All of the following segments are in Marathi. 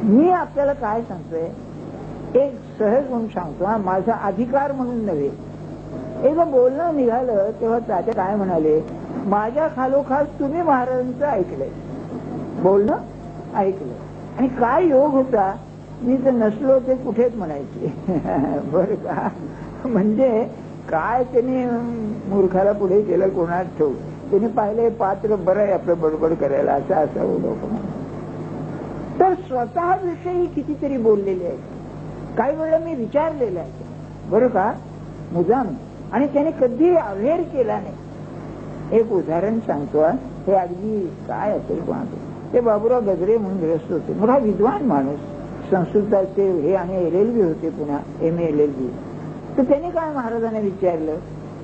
मी आपल्याला काय सांगतोय, एक सहज म्हणून सांगतो, हा माझा अधिकार म्हणून नव्हे. एकदा बोलणं निघालं तेव्हा तात्या काय म्हणाले, माझ्या खालोखाल तुम्ही महाराजांचं ऐकलंय, बोलणं ऐकलं, आणि काय योग होता, मी जर नसलो ते कुठेच म्हणायचे. बर का, म्हणजे काय त्यांनी मूर्खाला पुढे केलं कोणाच ठेवू, त्यांनी पाहिलं पात्र बरं आहे आपलं बडबड करायला, असं असावं लोक. तर स्वतः विषयी कितीतरी बोललेले आहेत, काही वेळा मी विचारलेलं आहे बरं का मुद्दाम, आणि त्याने कधी अवेअर केला नाही. एक उदाहरण सांगतो, हे अगदी काय असेल कोणाचं, ते बाबूराव गजरे म्हणून ग्रस्त होते, मोठा विद्वान माणूस, संस्कृताचे हे आणि LLB होते, पुन्हा MA LLB. तर त्याने काय महाराजांना विचारलं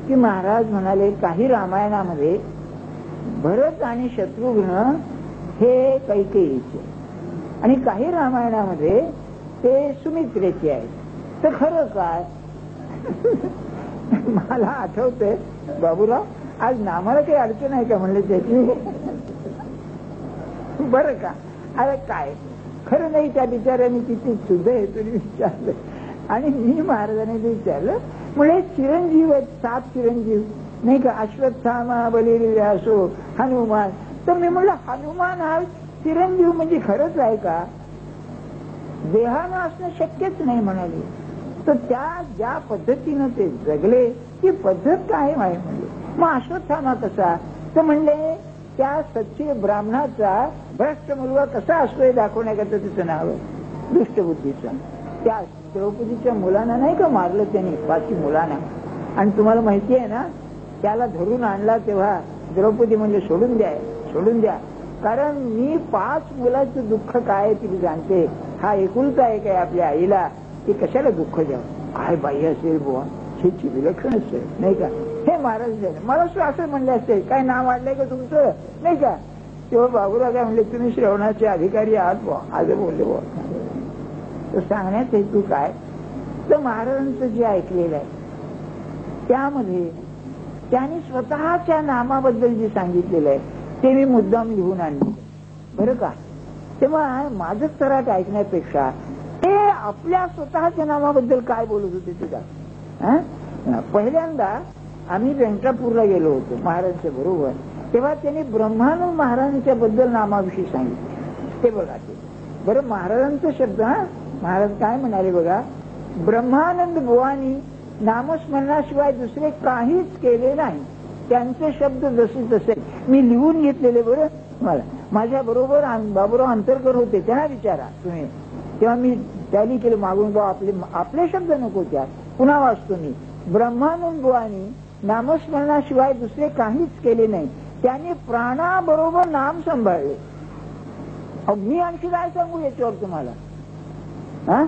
की, महाराज म्हणाले काही रामायणामध्ये भरत आणि शत्रुघ्न हे कैकेयीचे, आणि काही रामायणामध्ये ते सुमित्रेचे आहेत, तर खरं काय? मला आठवतंय बाबूराव, आज नामाला काही अडचण आहे का म्हणले त्याची? बरं का, अरे काय खरं नाही, त्या बिचाऱ्याने किती सुद्धा हेतून विचारलं, आणि मी महाराजांनी विचारलं, म्हणजे चिरंजीव आहेत, 7 चिरंजीव नाही का, अश्वत्थामा, बलिरासो, हनुमान. तर मी म्हणलं हनुमान हा चिरंजीव म्हणजे खरंच आहे का? देहानं असणं शक्यच नाही म्हणाले. तर त्या ज्या पद्धतीनं ते जगले ती पद्धत काय आहे म्हणले. मग अश्वत्थामा कसा, तर म्हणले त्या सच्चे ब्राह्मणाचा भ्रष्ट मुलगा कसा असतो हे दाखवण्याकरता तिचं नाव आहे दुष्टबुद्धीचा. त्या द्रौपदीच्या मुलांना नाही का मारलं त्यांनी, 5 मुलांना, आणि तुम्हाला माहिती आहे ना, त्याला धरून आणला तेव्हा द्रौपदी म्हणजे सोडून द्या, सोडून द्या, कारण मी 5 मुलाचं दुःख काय ती जाणते, हा एकुलता एक आहे आपल्या आईला, ती कशाला दुःख द्यावं, काय बाई असेल बुवा, हिची विलक्षण असेल नाही का. हे महाराज मला असं म्हणले असते, काय नाव वाढलंय का तुमचं नाही का. तेव्हा बाबूराव काय म्हणले, तुम्ही श्रवणाचे अधिकारी आहात बुवा, आज बोलले बुवा. तर सांगण्यात हेतू काय, तर महाराजांचं जे ऐकलेलं आहे त्यामध्ये त्यांनी स्वतःच्या नामाबद्दल जे सांगितलेलं आहे ते मी मुद्दाम लिहून आणले बरं का. तेव्हा माझं सराट ऐकण्यापेक्षा ते आपल्या स्वतःच्या नामाबद्दल काय बोलत होते तुझा. पहिल्यांदा आम्ही व्यंकटापूरला गेलो होतो महाराजांच्या बरोबर, तेव्हा त्यांनी ब्रह्मानंद महाराजांच्या बद्दल नामाविषयी सांगितले. ते बघा ते बरं महाराजांचा शब्द, महाराज काय म्हणाले बघा, ब्रह्मानंद बुवानी नामस्मरणाशिवाय दुसरे काहीच केले नाही, त्यांचे शब्द जसे तसे मी लिहून घेतलेले. बरं मला माझ्या बरोबर बाबूराव अंतरकर होते, त्यांना विचारा तुम्ही, तेव्हा मी टॅली केलं मागून, आपले शब्द नको त्यात, पुन्हा वाचतो मी. ब्रह्मानंद बुवानी नामस्मरणाशिवाय दुसरे काहीच केले नाही, त्यांनी प्राणाबरोबर नाम सांभाळले. मी आणखी काय सांगू याच्यावर तुम्हाला,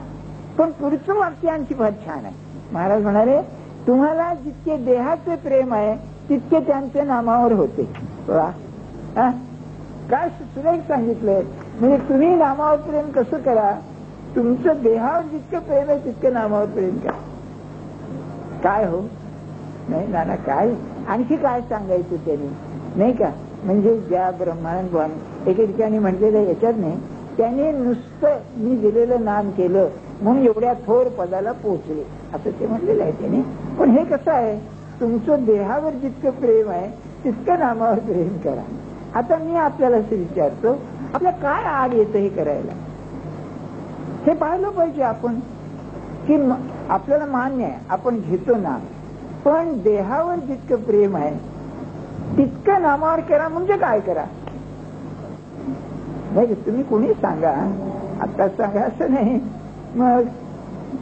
पण पुढचं वाक्य आणखी फार छान आहे. महाराज म्हणाले, तुम्हाला जितके देहाचे प्रेम आहे तितके त्यांचे नामावर होते. काय सुरेख सांगितलंय, म्हणजे तुम्ही नामावर प्रेम कसं करा, तुमचं देहावर जितकं प्रेम आहे तितकं नामावर प्रेम करा. काय हो नाही नाना, काय आणखी काय सांगायचं त्यांनी नाही का. म्हणजे ज्या ब्रह्मानंद बुवानी एके ठिकाणी म्हटलेलं याच्यात नाही, त्याने नुसतं मी दिलेलं नाम केलं म्हणून एवढ्या थोर पदाला पोहोचले असं ते म्हणलेलं आहे त्याने. पण हे कसं आहे, तुमचं देहावर जितकं प्रेम आहे तितकं नामावर प्रेम करा. आता मी आपल्याला असं विचारतो, आपल्या काय आड येतं हे करायला, हे पाहिलं पाहिजे आपण की आपल्याला मान्य आहे आपण घेतो नाम, पण देहावर जितकं प्रेम आहे तितकं नामावर करा. म्हणजे काय करा नाही, तुम्ही कोणी सांगा, आता सांगा असं नाही. मग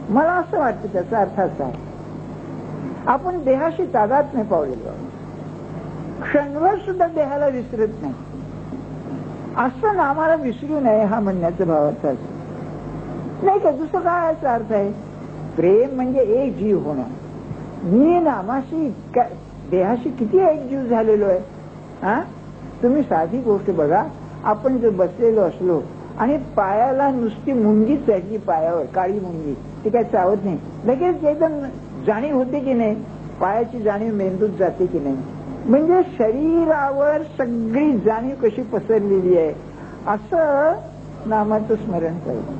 मला असं वाटतं त्याचा अर्थ असा आहे, आपण देहाशी तादात्म्य पावलेलो, क्षणभर सुद्धा देहाला विसरत नाही, असं नामाला विसरू नये हा म्हणण्याचा भावार्थ नाही का. दुसरं काय याचा अर्थ आहे, प्रेम म्हणजे एक जीव होणं. मी नामाशी देहाशी किती एक जीव झालेलो आहे. तुम्ही साधी गोष्ट बघा, आपण जर बसलेलो असलो आणि पायाला नुसती मुंगी चढली पायावर, काळी मुंगी, ती काय चावत नाही, लगेच एकदम जाणीव होते की नाही, पायाची जाणीव मेंदूत जाते की नाही. म्हणजे शरीरावर सगळी जाणीव कशी पसरलेली आहे. असं नामाचं स्मरण पाहिजे.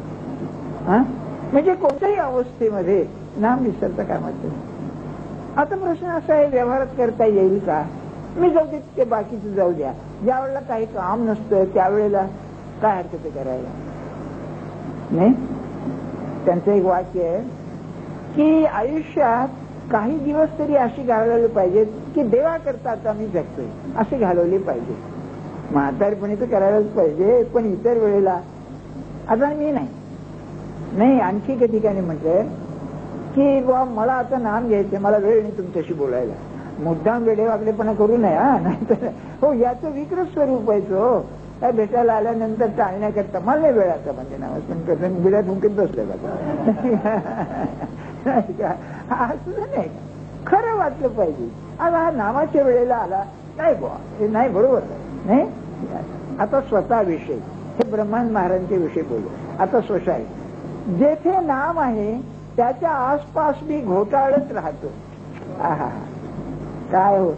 म्हणजे कोणत्याही अवस्थेमध्ये नाम विसरता कामाचं नाही. आता प्रश्न असा आहे, व्यवहारात करता येईल का? मी जाऊ दे, ते बाकीचं जाऊ द्या. ज्या वेळेला काही काम नसतं त्यावेळेला काय हरकत आहे करायला? नाही, त्यांचं एक वाक्य आहे की आयुष्यात काही दिवस तरी अशी घालवले पाहिजेत की देवा करता आता मी जगतोय असे घालवले पाहिजे. म्हातारपणी तर करायलाच पाहिजे, पण इतर वेळेला आता मी नाही. आणखी एका ठिकाणी म्हटलंय की बा मला आता नाम घ्यायचं, मला वेळ नाही तुमच्याशी बोलायला. मुद्दाम वेडेवाकडेपणा करू नये. नाहीतर हो, याचं विकृत स्वरूप आहे. हो, काय भेटायला आल्यानंतर टाळण्याकरता मला नाही वेळ आता म्हणजे नाव पण बिड्यात मुकीत बसलं का? असं नाही, खरं वाटलं पाहिजे. आता हा नामाच्या वेळेला आला नाही बुवा, हे नाही बरोबर नाही. आता स्वतःविषयी हे ब्रह्मानंद महाराजांच्या विषयी बोलू. आता सोसाय जेथे नाम आहे त्याच्या आसपास मी घोटाळत राहतो. काय हो,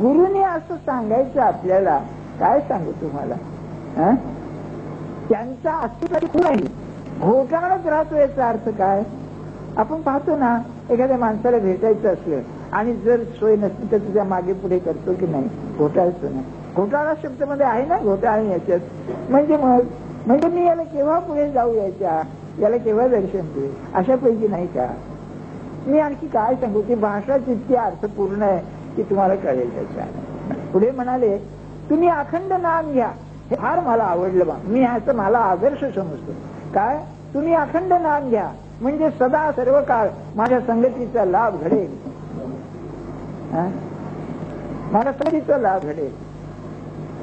गुरुने असं सांगायचं आपल्याला, काय सांगू तुम्हाला? त्यांचा अस्तित्व खूप आहे, घोटाळत राहतो. याचा अर्थ काय? आपण पाहतो ना, एखाद्या माणसाला भेटायचं असलं आणि जर सोय नसली तर तुझ्या मागे पुढे करतो की नाही? घोटाळतो ना. घोटाळा शब्दामध्ये आहे ना घोटाळा याच्यात. म्हणजे मी याला केव्हा पुढे जाऊ, याला केव्हा दर्शन देऊ, अशापैकी नाही का? मी आणखी काय सांगू? ती भाषा जितकी अर्थपूर्ण आहे की तुम्हाला कळेल त्याच्या. पुढे म्हणाले, तुम्ही अखंड नाम घ्या. हे फार मला आवडलं बा, मी ह्याचा मला आदर्श समजतो. काय? तुम्ही अखंड नाम घ्या म्हणजे सदा सर्व काळ माझ्या संगतीचा लाभ घडेल. मला संगतीचा लाभ घडेल.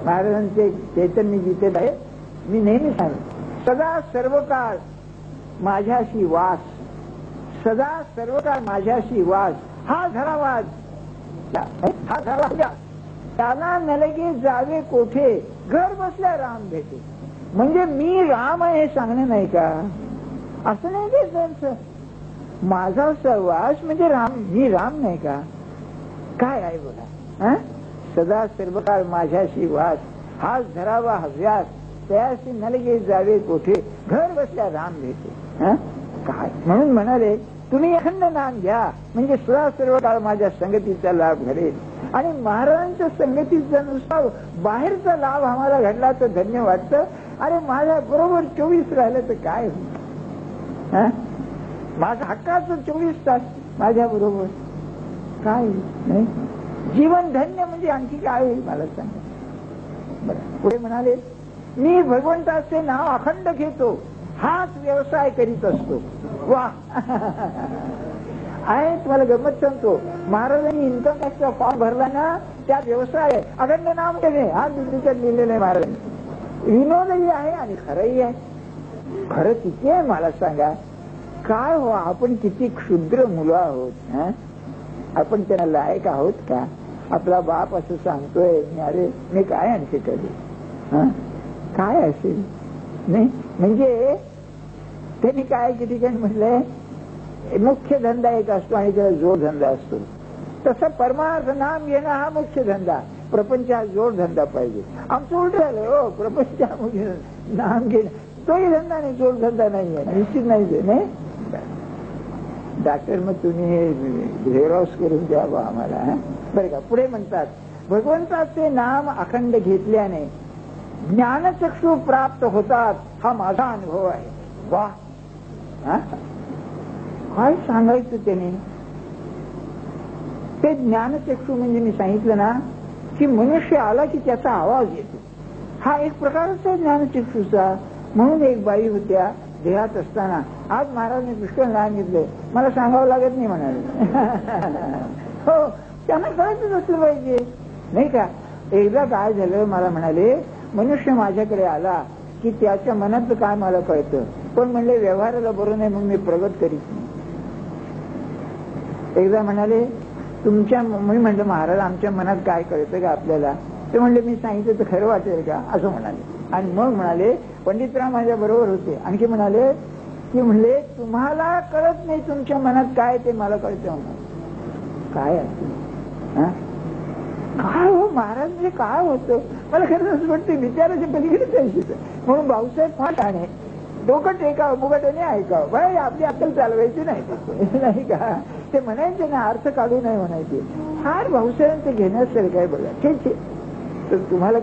महाराजांचे चैतन्य गीतेत आहे, मी नेहमी सांगतो, सदा सर्व काळ माझ्याशी वास, सदा सर्व काळ माझ्याशी वास. हा झाला वाद, हा झाला त्याला नलगे जावे कोठे, घर बसल्या राम भेटे. म्हणजे मी राम आहे हे सांगणं नाही का? असं नाही की त्यांचं माझा सहवास म्हणजे राम, मी राम नाही का? काय आहे बोला? सदा सर्व काळ माझ्याशी वास, हाच धरावा हव्यास, त्याशी नलगे जावे कोठे, घर बसल्या राम भेटे. काय म्हणून म्हणाले, तुम्ही अखंड नाम घ्या म्हणजे सदा सर्व काळ माझ्या संगतीचा लाभ घडेल. आणि महाराजांच्या संगतीचा नुसता बाहेरचा लाभ आम्हाला घडला तर धन्य वाटतं. अरे माझ्या बरोबर 24 राहिलं तर काय होईल? माझा हक्काचं 24 तास माझ्या बरोबर काय नाही? जीवन धन्य म्हणजे आणखी काय होईल मला सांगा बरं. पुढे म्हणाले, मी भगवंताचे नाव अखंड घेतो, हाच व्यवसाय करीत असतो. वा आहे, तुम्हाला गमत सांगतो, महाराजांनी इन्कम टॅक्सचा फॉर्म भरला ना, त्या व्यवसाय आहे अखंड नाम घेणे. हा दिल्लीच्यात लिहिलेलं आहे महाराजांनी. विनोदही आहे आणि खरंही आहे. खरं किती आहे मला सांगा? काय हो, आपण किती क्षुद्र मुलं आहोत. आपण त्यांना लायक आहोत का? आपला बाप असं सांगतोय, अरे मी काय आणखी कधी काय असेल नाही. म्हणजे त्यांनी काय ठिकाणी म्हटलंय, मुख्य धंदा एक असतो आणि त्याला जोडधंदा असतो. तसं परमार्थ नाम घेणं हा मुख्य धंदा, प्रपंच हा जोडधंदा पाहिजे. आमचं उलट झालं हो, प्रपंच नाम घेणं तोही धंदा नाही, जोडधंदा नाहीये, निश्चित नाही. डॉक्टर, मग तुम्ही हे झेरॉक्स करून द्या बा आम्हाला बरं का. पुढे म्हणतात, भगवंताचे नाम अखंड घेतल्याने ज्ञानचक्षु प्राप्त होतात, हा माझा अनुभव आहे. वा, काय सांगायचं त्याने? ते ज्ञानचक्षु म्हणजे मी सांगितलं ना की मनुष्य आला की त्याचा आवाज येतो, हा एक प्रकारच आहे ज्ञानचक्षुचा. म्हणून एक बाई होत्या देहात असताना, आज महाराजांनी पुष्कळ ज्ञान घेतलंय, मला सांगावं लागत नाही म्हणाले. हो, त्यांना कळतच असलं पाहिजे नाही का? एकदा काय झालं, मला म्हणाले, मनुष्य माझ्याकडे आला की त्याच्या मनात काय मला कळतं, पण म्हणले व्यवहाराला बरं नाही म्हणून मी प्रगट करीत नाही. एकदा म्हणाले, तुमच्या, मी म्हणलं महाराज आमच्या मनात काय कळतं का आपल्याला? ते म्हणले, मी सांगितलं तर खरं वाटेल का? असं म्हणाले. आणि मग म्हणाले, पंडितराव माझ्या बरोबर होते, आणखी म्हणाले की म्हणले तुम्हाला कळत नाही तुमच्या मनात काय ते मला कळतं. काय असतं काय हो महाराज, म्हणजे काय होतं? मला खरं असं वाटतं विचाराच्या पलीकडे जायचं. म्हणून भाऊसाहेब फार ठाणे, डोकं टेकावं मुगाट्याने ऐकावं, बाय आपली अक्कल चालवायची नाही नाही का, ते म्हणायचे ना अर्थ काढू नाही म्हणायचे. फार भाऊसाहेबांचे घेण्यासारखं आहे बघा. ठीक आहे, तर तुम्हाला